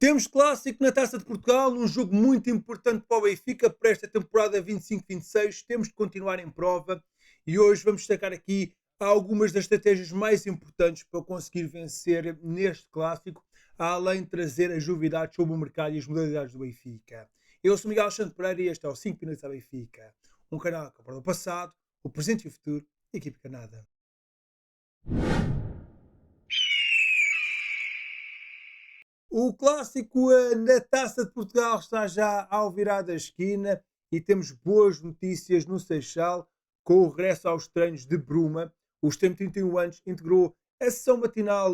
Temos clássico na Taça de Portugal, um jogo muito importante para o Benfica para esta temporada 25-26. Temos de continuar em prova e hoje vamos destacar aqui algumas das estratégias mais importantes para conseguir vencer neste clássico, além de trazer as novidades sobre o mercado e as modalidades do Benfica. Eu sou Miguel Alexandre Pereira e este é o 5 Minutos a Benfica, um canal que aborda o passado, o presente e o futuro da equipe canada. O clássico na Taça de Portugal está já ao virar da esquina e temos boas notícias no Seixal com o regresso aos treinos de Bruma. O extremo 31 anos integrou a sessão matinal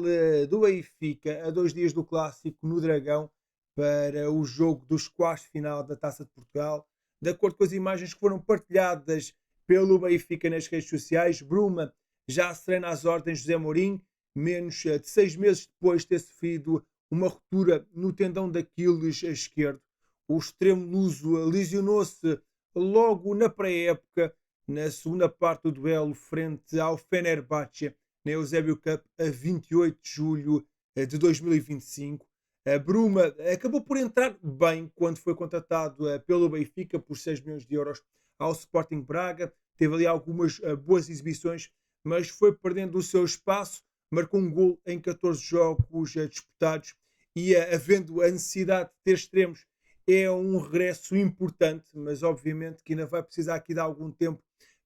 do Benfica a 2 dias do clássico no Dragão para o jogo dos quartos de final da Taça de Portugal. De acordo com as imagens que foram partilhadas pelo Benfica nas redes sociais, Bruma já se treina às ordens de José Mourinho, menos de 6 meses depois de ter sofrido uma ruptura no tendão de Aquiles esquerdo. O extremo luso lesionou-se logo na pré-época, na segunda parte do duelo frente ao Fenerbahçe, na Eusébio Cup, a 28 de julho de 2025. A Bruma acabou por entrar bem quando foi contratado pelo Benfica por 6 milhões de euros ao Sporting Braga. Teve ali algumas boas exibições, mas foi perdendo o seu espaço. Marcou um gol em 14 jogos disputados e havendo a necessidade de ter extremos é um regresso importante, mas obviamente que ainda vai precisar aqui de algum tempo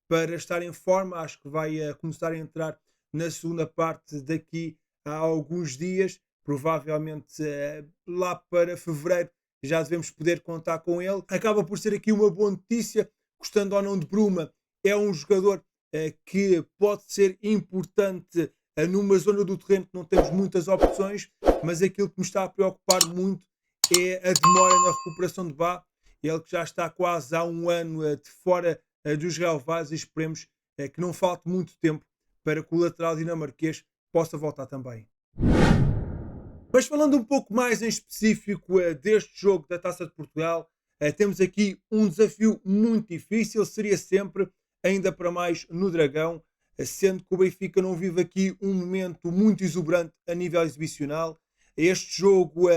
para estar em forma. Acho que vai começar a entrar na segunda parte daqui a alguns dias, provavelmente lá para fevereiro já devemos poder contar com ele. Acaba por ser aqui uma boa notícia, gostando ou não de Bruma, é um jogador que pode ser importante numa zona do terreno que não temos muitas opções, mas aquilo que me está a preocupar muito é a demora na recuperação de Bá. Ele que já está quase há um ano de fora dos relevados e esperemos que não falte muito tempo para que o lateral dinamarquês possa voltar também. Mas falando um pouco mais em específico deste jogo da Taça de Portugal, temos aqui um desafio muito difícil, seria sempre, ainda para mais no Dragão, sendo que o Benfica não vive aqui um momento muito exuberante a nível exibicional. Este jogo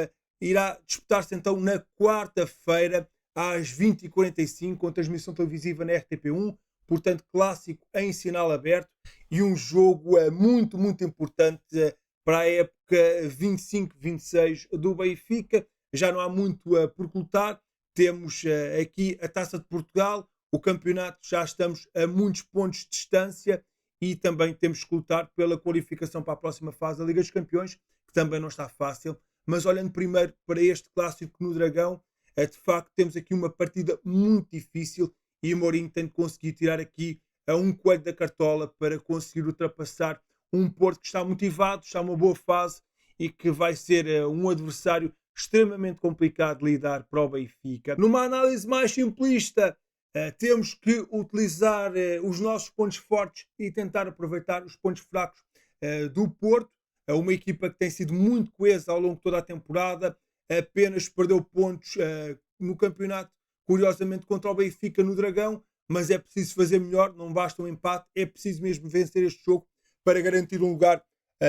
irá disputar-se então na quarta-feira, às 20h45, com transmissão televisiva na RTP1, portanto clássico em sinal aberto, e um jogo muito, muito importante para a época 25-26 do Benfica. Já não há muito por lutar. Temos aqui a Taça de Portugal, o campeonato já estamos a muitos pontos de distância e também temos que lutar pela qualificação para a próxima fase da Liga dos Campeões, que também não está fácil. Mas olhando primeiro para este clássico no Dragão, de facto temos aqui uma partida muito difícil e o Mourinho tem de conseguir tirar aqui a um coelho da cartola para conseguir ultrapassar um Porto que está motivado, está numa boa fase e que vai ser um adversário extremamente complicado de lidar para o Benfica. Numa análise mais simplista, temos que utilizar os nossos pontos fortes e tentar aproveitar os pontos fracos do Porto. Uma equipa que tem sido muito coesa ao longo de toda a temporada, apenas perdeu pontos no campeonato, curiosamente contra o Benfica no Dragão, mas é preciso fazer melhor, não basta um empate, é preciso mesmo vencer este jogo para garantir um lugar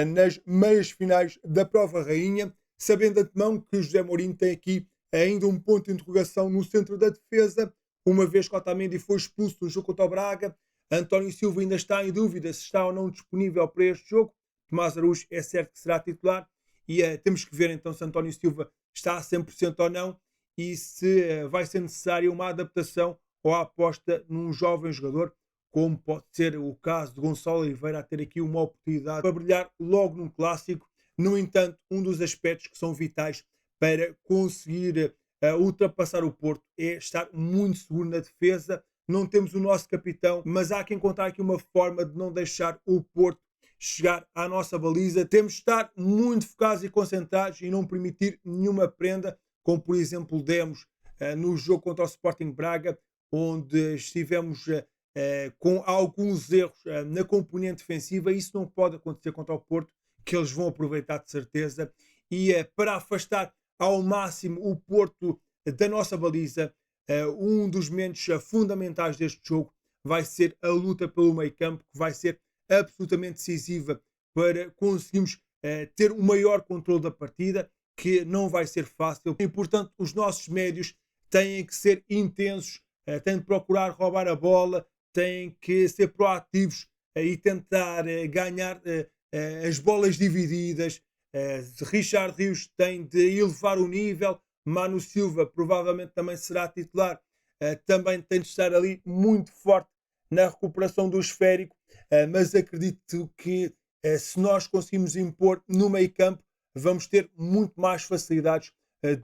nas meias finais da Prova Rainha, sabendo de antemão que José Mourinho tem aqui ainda um ponto de interrogação no centro da defesa, uma vez que Otamendi foi expulso no jogo contra o Braga. António Silva ainda está em dúvida se está ou não disponível para este jogo. Tomás Araújo é certo que será titular e temos que ver então se António Silva está a 100% ou não e se vai ser necessária uma adaptação ou a aposta num jovem jogador, como pode ser o caso de Gonçalo Oliveira, a ter aqui uma oportunidade para brilhar logo num clássico. No entanto, um dos aspectos que são vitais para conseguir ultrapassar o Porto é estar muito seguro na defesa. Não temos o nosso capitão, mas há que encontrar aqui uma forma de não deixar o Porto chegar à nossa baliza. Temos de estar muito focados e concentrados e não permitir nenhuma prenda, como por exemplo demos no jogo contra o Sporting Braga, onde estivemos com alguns erros na componente defensiva. Isso não pode acontecer contra o Porto, que eles vão aproveitar de certeza. E para afastar ao máximo o Porto da nossa baliza, um dos momentos fundamentais deste jogo vai ser a luta pelo meio campo, que vai ser absolutamente decisiva para conseguirmos ter o maior controle da partida que não vai ser fácil e, portanto, os nossos médios têm que ser intensos, têm de procurar roubar a bola, têm que ser proativos e tentar ganhar as bolas divididas. Richard Rios tem de elevar o nível, Manu Silva provavelmente também será titular, também tem de estar ali muito forte na recuperação do esférico, mas acredito que se nós conseguimos impor no meio campo, vamos ter muito mais facilidades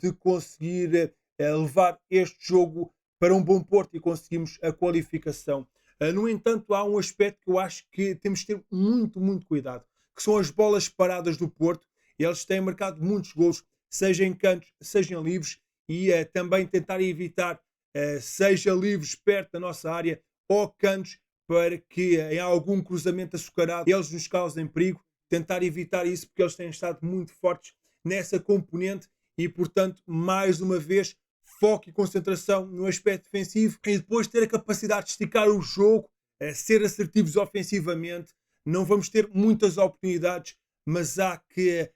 de conseguir levar este jogo para um bom porto e conseguimos a qualificação. No entanto, há um aspecto que eu acho que temos de ter muito, muito cuidado, que são as bolas paradas do Porto. Eles têm marcado muitos gols, seja em cantos, seja em livres, e também tentar evitar, seja livres perto da nossa área ou cantos, para que em algum cruzamento açucarado eles nos causem perigo. Tentar evitar isso, porque eles têm estado muito fortes nessa componente e, portanto, mais uma vez, foco e concentração no aspecto defensivo e depois ter a capacidade de esticar o jogo, ser assertivos ofensivamente. Não vamos ter muitas oportunidades, mas há que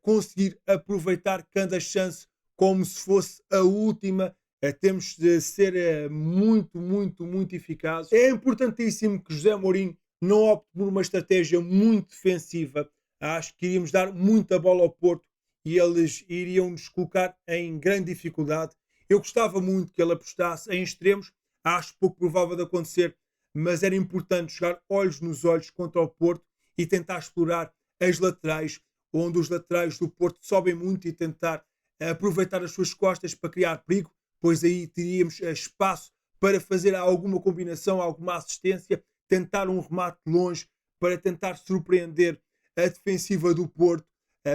conseguir aproveitar cada chance como se fosse a última. Temos de ser muito, muito, muito eficazes. É importantíssimo que José Mourinho não opte por uma estratégia muito defensiva. Acho que iríamos dar muita bola ao Porto e eles iriam nos colocar em grande dificuldade. Eu gostava muito que ele apostasse em extremos, acho pouco provável de acontecer, mas era importante jogar olhos nos olhos contra o Porto e tentar explorar as laterais, onde os laterais do Porto sobem muito, e tentar aproveitar as suas costas para criar perigo, pois aí teríamos espaço para fazer alguma combinação, alguma assistência, tentar um remate longe para tentar surpreender a defensiva do Porto,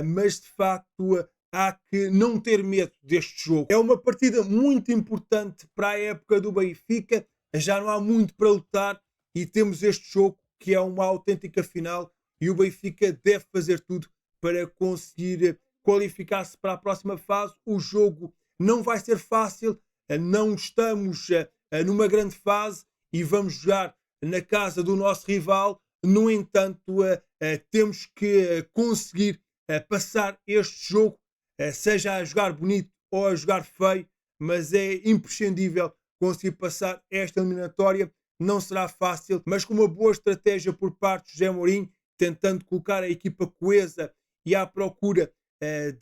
mas de facto há que não ter medo deste jogo. É uma partida muito importante para a época do Benfica, já não há muito para lutar e temos este jogo que é uma autêntica final e o Benfica deve fazer tudo para conseguir qualificar-se para a próxima fase. O jogo não vai ser fácil, não estamos numa grande fase e vamos jogar na casa do nosso rival. No entanto, temos que conseguir passar este jogo, seja a jogar bonito ou a jogar feio, mas é imprescindível conseguir passar esta eliminatória. Não será fácil, mas com uma boa estratégia por parte de José Mourinho, tentando colocar a equipa coesa e à procura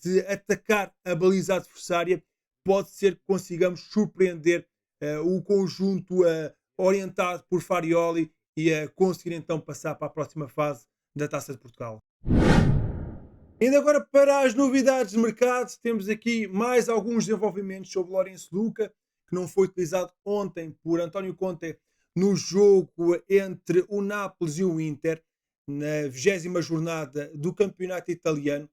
de atacar a baliza adversária, pode ser que consigamos surpreender o conjunto orientado por Farioli e conseguir então passar para a próxima fase da Taça de Portugal. Indo agora para as novidades de mercado, temos aqui mais alguns desenvolvimentos sobre Lourenço Luca, que não foi utilizado ontem por António Conte no jogo entre o Nápoles e o Inter, na 20ª jornada do campeonato italiano,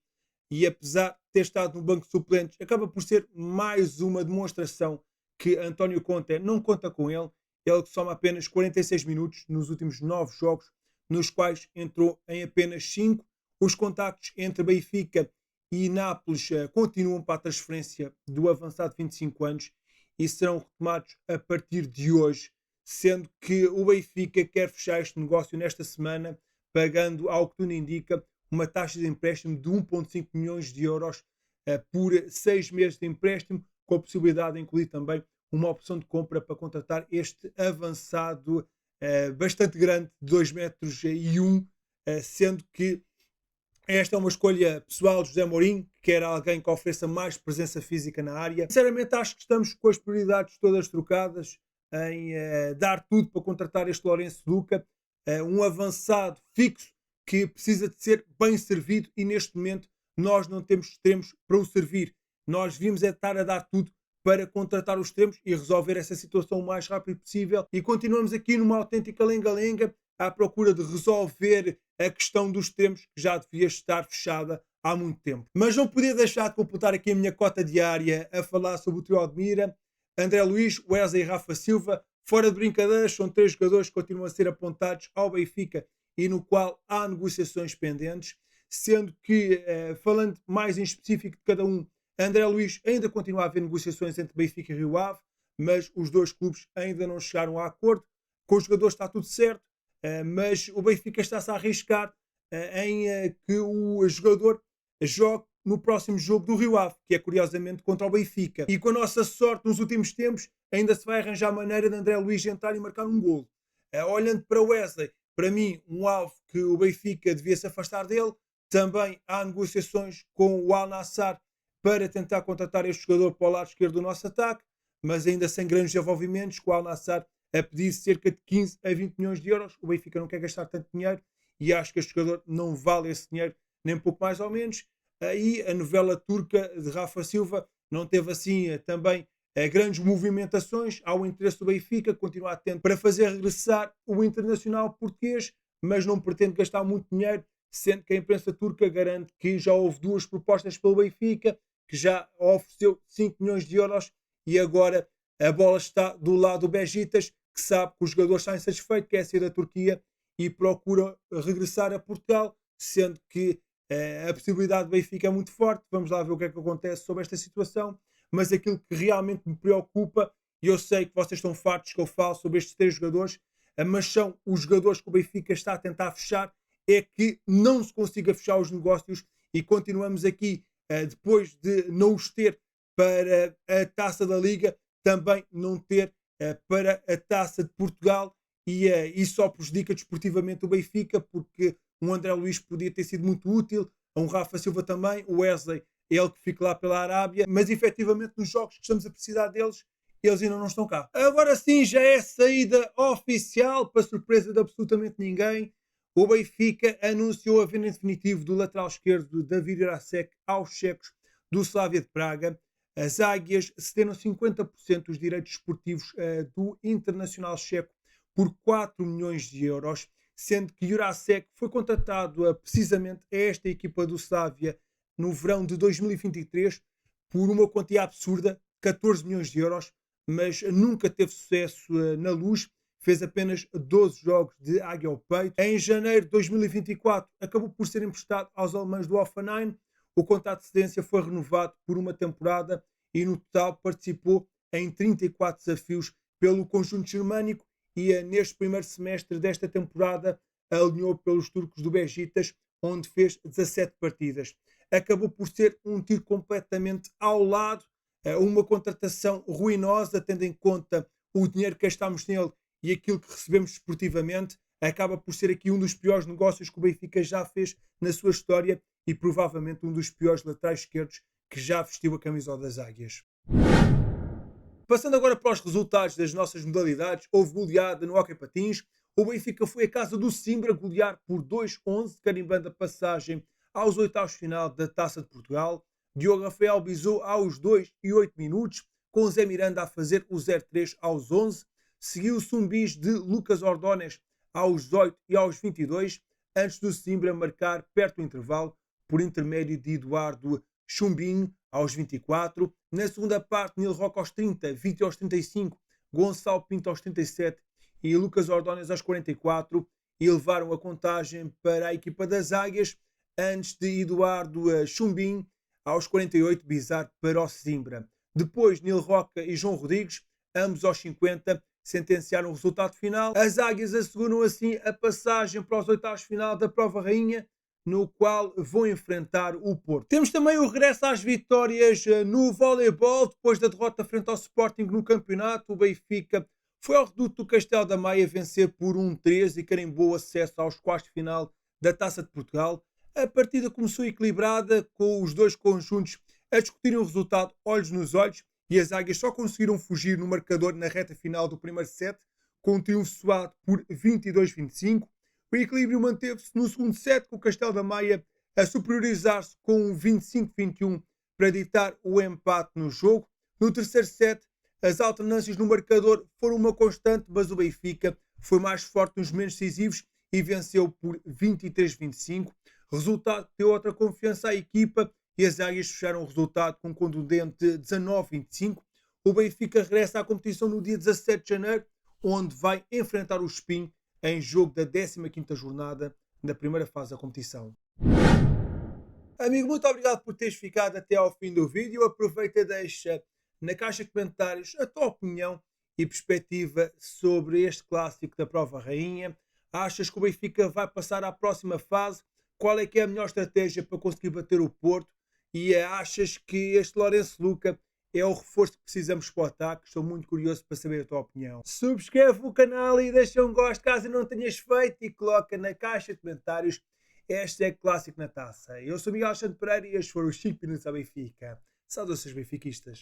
e apesar de ter estado no banco de suplentes, acaba por ser mais uma demonstração que António Conte não conta com ele. Ele que soma apenas 46 minutos nos últimos 9 jogos, nos quais entrou em apenas 5. Os contactos entre Benfica e Nápoles continuam para a transferência do avançado de 25 anos e serão retomados a partir de hoje, sendo que o Benfica quer fechar este negócio nesta semana, pagando, ao que tudo indica, uma taxa de empréstimo de 1,5 milhões de euros por 6 meses de empréstimo, com a possibilidade de incluir também uma opção de compra para contratar este avançado bastante grande, de 2 metros e 1, sendo que esta é uma escolha pessoal de José Mourinho, que quer alguém que ofereça mais presença física na área. Sinceramente, acho que estamos com as prioridades todas trocadas em dar tudo para contratar este Lourenço Luca, um avançado fixo que precisa de ser bem servido e neste momento nós não temos extremos para o servir. Nós devíamos estar a dar tudo para contratar os extremos e resolver essa situação o mais rápido possível, e continuamos aqui numa autêntica lenga-lenga à procura de resolver a questão dos extremos, que já devia estar fechada há muito tempo. Mas não podia deixar de completar aqui a minha cota diária a falar sobre o trio Admira, André Luiz, Wesley e Rafa Silva. Fora de brincadeiras, são 3 jogadores que continuam a ser apontados ao Benfica e no qual há negociações pendentes, sendo que, falando mais em específico de cada um, André Luiz ainda continua a haver negociações entre Benfica e Rio Ave, mas os dois clubes ainda não chegaram a acordo. Com os jogadores está tudo certo, mas o Benfica está-se a arriscar em que o jogador jogue no próximo jogo do Rio Ave, que é curiosamente contra o Benfica. E com a nossa sorte nos últimos tempos, ainda se vai arranjar a maneira de André Luiz entrar e marcar um golo. Olhando para Wesley, para mim, um alvo que o Benfica devia se afastar dele. Também há negociações com o Al Nassr para tentar contratar este jogador para o lado esquerdo do nosso ataque, mas ainda sem grandes desenvolvimentos, com o Al Nassr a pedir cerca de 15 a 20 milhões de euros. O Benfica não quer gastar tanto dinheiro e acho que este jogador não vale esse dinheiro, nem pouco mais ou menos. Aí a novela turca de Rafa Silva não teve assim também grandes movimentações. Há o interesse do Benfica, continua atento para fazer regressar o internacional português, mas não pretende gastar muito dinheiro, sendo que a imprensa turca garante que já houve 2 propostas pelo Benfica, que já ofereceu 5 milhões de euros e agora a bola está do lado do Besiktas, que sabe que o jogador está insatisfeito, quer sair da Turquia e procura regressar a Portugal, sendo que a possibilidade do Benfica é muito forte. Vamos lá ver o que é que acontece sobre esta situação, mas aquilo que realmente me preocupa, e eu sei que vocês estão fartos que eu falo sobre estes 3 jogadores, mas são os jogadores que o Benfica está a tentar fechar, é que não se consiga fechar os negócios e continuamos aqui, depois de não os ter para a Taça da Liga, também não ter para a Taça de Portugal, e isso só prejudica desportivamente o Benfica, porque um André Luiz podia ter sido muito útil, um Rafa Silva também, o Wesley, ele que fica lá pela Arábia, mas efetivamente nos jogos que estamos a precisar deles, eles ainda não estão cá. Agora sim, já é saída oficial, para surpresa de absolutamente ninguém. O Benfica anunciou a venda em definitivo do lateral esquerdo David Irasek aos checos do Slavia de Praga. As Águias cederam 50% dos direitos esportivos do Internacional Checo por 4 milhões de euros, sendo que Jurasek foi contratado precisamente a esta equipa do Slavia no verão de 2023 por uma quantia absurda, 14 milhões de euros, mas nunca teve sucesso na Luz, fez apenas 12 jogos de águia ao peito. Em janeiro de 2024 acabou por ser emprestado aos alemães do Hoffenheim. O contrato de cedência foi renovado por uma temporada e no total participou em 34 desafios pelo conjunto germânico e neste primeiro semestre desta temporada alinhou pelos turcos do Besiktas, onde fez 17 partidas. Acabou por ser um tiro completamente ao lado, uma contratação ruinosa, tendo em conta o dinheiro que gastámos nele e aquilo que recebemos esportivamente. Acaba por ser aqui um dos piores negócios que o Benfica já fez na sua história e provavelmente um dos piores laterais esquerdos que já vestiu a camisola das Águias. Passando agora para os resultados das nossas modalidades, houve goleada no hóquei patins. O Benfica foi à casa do Simbra golear por 2-11, carimbando a passagem aos oitavos de final da Taça de Portugal. Diogo Rafael bisou aos 2 e 8 minutos, com Zé Miranda a fazer o 0-3 aos 11. Seguiu o Sumbis de Lucas Ordóñez aos 18 e aos 22, antes do Simbra marcar perto do intervalo, por intermédio de Eduardo Chumbinho aos 24. Na segunda parte, Nil Roque aos 30, Vítor aos 35, Gonçalo Pinto aos 37 e Lucas Ordóñez aos 44, e levaram a contagem para a equipa das Águias, antes de Eduardo Chumbinho aos 48 bizar para o Simbra. Depois, Nil Roque e João Rodrigues, ambos aos 50, sentenciaram o resultado final. As Águias asseguram assim a passagem para os oitavos de final da Prova Rainha, no qual vão enfrentar o Porto. Temos também o regresso às vitórias no voleibol, depois da derrota frente ao Sporting no campeonato. O Benfica foi ao reduto do Castelo da Maia vencer por 1-3 e carimbou acesso aos quartos de final da Taça de Portugal. A partida começou equilibrada, com os dois conjuntos a discutirem o resultado olhos nos olhos, e as Águias só conseguiram fugir no marcador na reta final do primeiro set, com um triunfo suado por 22-25. O equilíbrio manteve-se no segundo set, com o Castelo da Maia a superiorizar-se com um 25-21 para ditar o empate no jogo. No terceiro set, as alternâncias no marcador foram uma constante, mas o Benfica foi mais forte nos momentos decisivos e venceu por 23-25, resultado que deu outra confiança à equipa, e as Águias fecharam o resultado com um contundente 19-25. O Benfica regressa à competição no dia 17 de janeiro, onde vai enfrentar o Espinho em jogo da 15ª jornada na primeira fase da competição. Amigo, muito obrigado por teres ficado até ao fim do vídeo. Aproveita e deixa na caixa de comentários a tua opinião e perspectiva sobre este clássico da Prova Rainha. Achas que o Benfica vai passar à próxima fase? Qual é que é a melhor estratégia para conseguir bater o Porto? E achas que este Lourenço Luca é o reforço que precisamos para o ataque? Estou muito curioso para saber a tua opinião. Subscreve o canal e deixa um gosto caso não tenhas feito e coloca na caixa de comentários hashtag clássico na taça. Eu sou Miguel Alexandre Pereira e estes foram os 5 minutos à Benfica. Saudações benfiquistas.